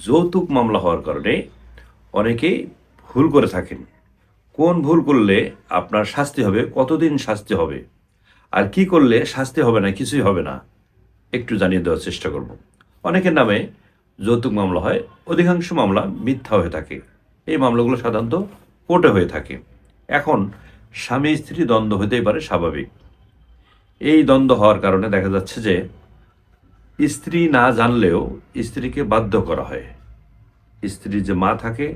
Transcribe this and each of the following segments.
যৌতুক মামলা হওয়ার কারণে অনেকেই ভুল করে থাকেন। কোন ভুল করলে আপনার শাস্তি হবে, কতদিন শাস্তি হবে, আর কি করলে শাস্তি হবে না, কিছুই হবে না, একটু জানিয়ে দেওয়ার চেষ্টা করব। অনেকের নামে যৌতুক মামলা হয়, অধিকাংশ মামলা মিথ্যা হয়ে থাকে। এই মামলাগুলো সাধারণত কোর্টে হয়ে থাকে। এখন স্বামী স্ত্রী দ্বন্দ্ব হতেই পারে, স্বাভাবিক। এই দ্বন্দ্ব হওয়ার কারণে দেখা যাচ্ছে যে স্ত্রী না জানলেও স্ত্রীকে বাধ্য করা হয়। স্ত্রীর যে মা থাকে,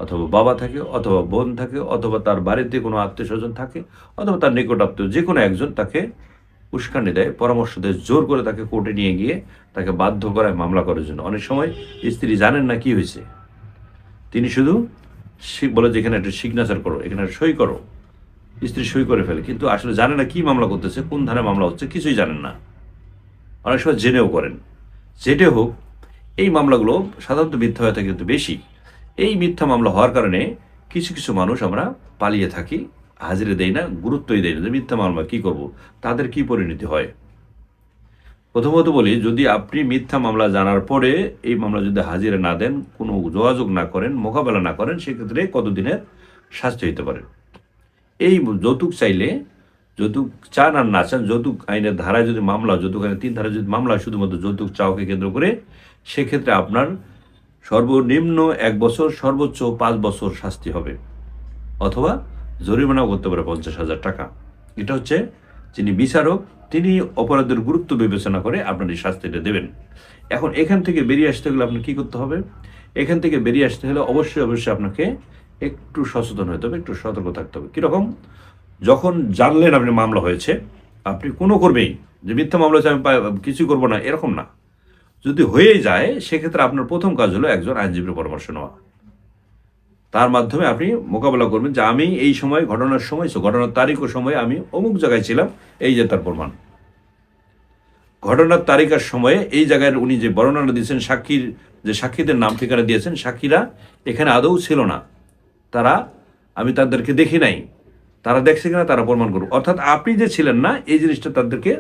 অথবা বাবা থাকে, অথবা বোন থাকে, অথবা তার বাড়িতে কোনো আত্মীয় স্বজন থাকে, অথবা তার নিকট আত্মীয় যে কোনো একজন তাকে উস্কানি দেয়, পরামর্শ দেয়, জোর করে তাকে কোর্টে নিয়ে গিয়ে তাকে বাধ্য করায় মামলা করার জন্য। অনেক সময় স্ত্রী জানেন না কি হয়েছে, তিনি শুধু বলে যে এখানে একটা সিগনেচার করো, এখানে একটা সই করো। স্ত্রী সই করে ফেলে, কিন্তু আসলে জানে না কি মামলা করতেছে, কোন ধারে মামলা হচ্ছে, কিছুই জানেন না। অনেক সময় জেনেও করেন। যেটা হোক, এই মামলাগুলো সাধারণত মিথ্যা হয়ে থাকে কিন্তু বেশি। এই মিথ্যা মামলা হওয়ার কারণে কিছু কিছু মানুষ আমরা পালিয়ে থাকি, হাজিরে দেই না, গুরুত্বই দেয় না যে মিথ্যা মামলা কী করব, তাদের কি পরিণতি হয়। প্রথমত বলি, যদি আপনি মিথ্যা মামলা জানার পরে এই মামলা যদি হাজিরা না দেন, কোনো যোগাযোগ না করেন, মোকাবেলা না করেন, সেক্ষেত্রে কতদিনের শাস্তি হতে পারে। এই যৌতুক চাইলে, যৌতুক চান আর না চান, যৌতুক আইনের ধারায় যদি মামলা, যৌতুক আইনের 3 ধারায় যদি মামলা শুধুমাত্র যৌতুক চাওয়াকে কেন্দ্র করে, সেক্ষেত্রে আপনার সর্বনিম্ন 1 বছর, সর্বোচ্চ 5 বছর শাস্তি হবে, অথবা জরিমানাও করতে পারে 50,000 টাকা। এটা হচ্ছে যিনি বিচারক, তিনি অপরাধের গুরুত্ব বিবেচনা করে আপনার এই শাস্তিটা দেবেন। এখন এখান থেকে বেরিয়ে আসতে গেলে আপনার কী করতে হবে? এখান থেকে বেরিয়ে আসতে হলে অবশ্যই অবশ্যই আপনাকে একটু সচেতন হতে হবে, একটু সতর্ক থাকতে হবে। কীরকম? যখন জানলেন আপনি মামলা হয়েছে, আপনি কোনো করবেই যে মিথ্যা মামলা হচ্ছে আমি কিছুই করবো না, এরকম না। যদি হয়েই যায়, সেক্ষেত্রে আপনার প্রথম কাজ হলো একজন আইনজীবীর পরামর্শ নেওয়া। তার মাধ্যমে আপনি মোকাবেলা করবেন যে আমি এই সময়, ঘটনার সময়, ঘটনার তারিখ ও সময়ে আমি অমুক জায়গায় ছিলাম, এই যে তার প্রমাণ। ঘটনার তারিখ আর সময়ে এই জায়গায় উনি যে বর্ণনা দিয়েছেন, সাক্ষীর যে সাক্ষীদের নাম ঠিকানা দিয়েছেন, সাক্ষীরা এখানে আদৌ ছিল না, তারা, আমি তাদেরকে দেখি নাই, তারা দেখছে কিনা তারা প্রমাণ করুক। অর্থাৎ আপনি যে ছিলেন না, এই জিনিসটা তাদেরকে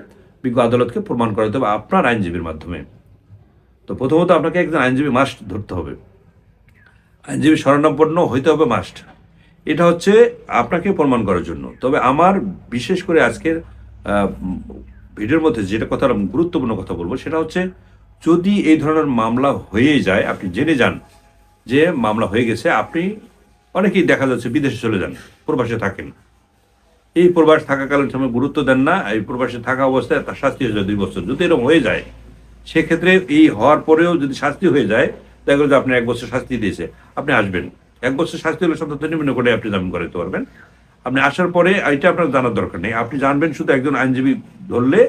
বিজ্ঞ আদালতকে প্রমাণ করাতে হবে আপনার আইনজীবীর মাধ্যমে। তো প্রথমত আপনাকে একজন আইনজীবী মাস্ট ধরতে হবে, আইনজীবী শরণাপন্ন হইতে হবে মাস্ট। এটা হচ্ছে আপনাকে প্রমাণ করার জন্য। তবে আমার বিশেষ করে আজকের ভিডিওর মধ্যে যেটা কথা, গুরুত্বপূর্ণ কথা বলবো, সেটা হচ্ছে যদি এই ধরনের মামলা হয়েই যায়, আপনি জেনে যান যে মামলা হয়ে গেছে, আপনি, অনেকেই দেখা যাচ্ছে বিদেশে চলে যান, প্রবাসে থাকেন, এই প্রবাস থাকাকালীন সময় গুরুত্ব দেন না, এই প্রবাসে থাকা অবস্থায় তার শাস্তি হয়ে যায় 2 বছর। যদি এরকম হয়ে যায়, সেক্ষেত্রে এই হওয়ার পরেও যদি শাস্তি হয়ে যায়, দেখা গেল যে আপনার 1 বছর শাস্তি দিয়েছে, আপনি আসবেন। 1 বছর শাস্তি হলে সাধারণত নিম্ন করে আপনি জামিন করাতে পারবেন। আপনি আসার পরে এটা আপনার জানার দরকার নেই, আপনি জানবেন শুধু একজন আইনজীবী ধরলে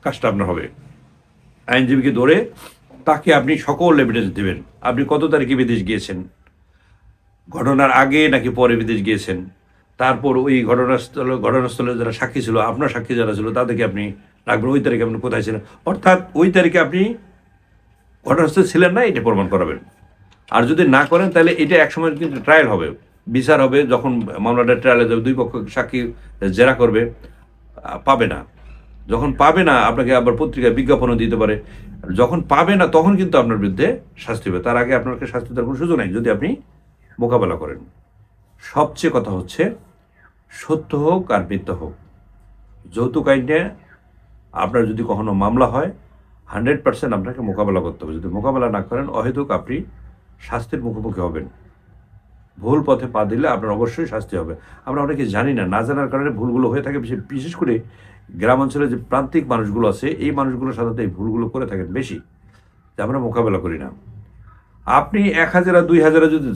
কাজটা আপনার হবে। আইনজীবীকে ধরে তাকে আপনি সকল এভিডেন্স দেবেন, আপনি কত তারিখে বিদেশ গিয়েছেন, ঘটনার আগে নাকি পরে বিদেশ গিয়েছেন, তারপর ওই ঘটনাস্থলে যারা সাক্ষী ছিল, আপনার সাক্ষী যারা ছিল, তাদেরকে আপনি রাখবেন, ওই তারিখে আপনি কোথায় ছিলেন, অর্থাৎ ওই তারিখে আপনি ঘটনাস্থলে ছিলেন না, এটা প্রমাণ করাবেন। আর যদি না করেন, তাহলে এটা একসময় কিন্তু ট্রায়াল হবে, বিচার হবে। যখন মামলাটা ট্রায়ালে যাবে, 2 পক্ষ সাক্ষী জেরা করবে, পাবে না। যখন পাবে না, আপনাকে আবার পত্রিকায় বিজ্ঞাপনও দিতে পারে। যখন পাবে না, তখন কিন্তু আপনার বিরুদ্ধে শাস্তি হবে। তার আগে আপনাকে শাস্তি দেওয়ার কোনো সুযোগ নেই, যদি আপনি মোকাবেলা করেন। সবচেয়ে কথা হচ্ছে, সত্য হোক আর মিথ্যা হোক, যৌতুক আইনে আপনার যদি কখনো মামলা হয়, 100% আপনাকে মোকাবেলা করতে হবে। যদি মোকাবেলা না করেন, অহেতুক আপনি শাস্তির মুখোমুখি হবেন। ভুল পথে পা দিলে আপনার অবশ্যই শাস্তি হবে। আমরা অনেকে জানি না, না জানার কারণে ভুলগুলো হয়ে থাকে। বিশেষ করে গ্রাম অঞ্চলে যে প্রান্তিক মানুষগুলো আছে, এই মানুষগুলো সাধারণত এই ভুলগুলো করে থাকেন বেশি, যে আমরা মোকাবেলা করি না। আপনি 1,000 আর 2,000 যদি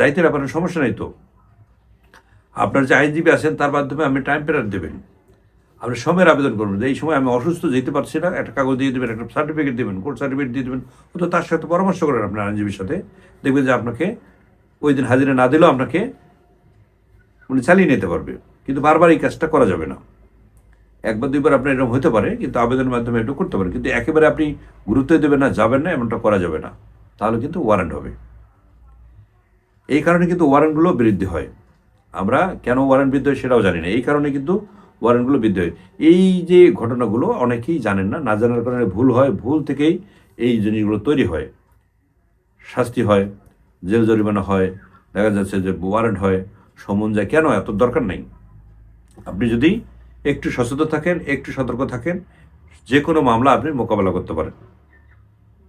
যাইতে না পারেন, সমস্যা নেই তো। আপনার যে আইনজীবী আছেন, তার মাধ্যমে আপনি টাইম পিরিয়ড দেবেন, আপনি সময়ের আবেদন করবেন যে এই সময় আমি অসুস্থ, যেতে পারছি না, একটা কাগজ দিয়ে দেবেন, একটা সার্টিফিকেট দেবেন, কোর্ট সার্টিফিকেট দিয়ে দেবেন। তো তার সাথে পরামর্শ করেন আপনার আইনজীবীর সাথে, দেখবেন যে আপনাকে ওই দিন হাজিরা না দিলেও আপনাকে উনি চালিয়ে নিতে পারবে। কিন্তু বারবার এই কাজটা করা যাবে না। 1 বা 2 বার আপনার এরকম হতে পারে, কিন্তু আবেদনের মাধ্যমে একটু করতে পারেন। কিন্তু একেবারে আপনি গুরুত্ব দেবেন না, যাবেন না, এমনটা করা যাবে না, তাহলে কিন্তু ওয়ারেন্ট হবে। এই কারণে কিন্তু ওয়ারেন্টগুলো বৃদ্ধি হয়। আমরা কেন ওয়ারেন্ট বৃদ্ধি হয় সেটাও জানি না, এই কারণে কিন্তু ওয়ারেন্টগুলো বৃদ্ধি হয়। এই যে ঘটনাগুলো অনেকেই জানেন না, না জানার কারণে ভুল হয়, ভুল থেকেই এই জিনিসগুলো তৈরি হয়। শাস্তি হয়, জেল জরিমানা হয়, দেখা যাচ্ছে যে ওয়ারেন্ট হয়, সমন যায়, কেন এত দরকার নেই। আপনি যদি একটু সচেতন থাকেন, একটু সতর্ক থাকেন, যে কোনো মামলা আপনি মোকাবেলা করতে পারেন।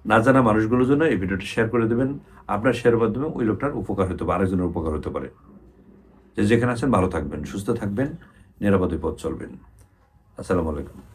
না জানা মানুষগুলোর জন্য এই ভিডিওটি শেয়ার করে দেবেন। আপনার শেয়ারের মাধ্যমে ওই লোকটার উপকার হতে পারে, আরেকজনের উপকার হতে পারে। যে যেখানে আছেন ভালো থাকবেন, সুস্থ থাকবেন, নিরাপদে পথ চলবেন। আসসালামু আলাইকুম।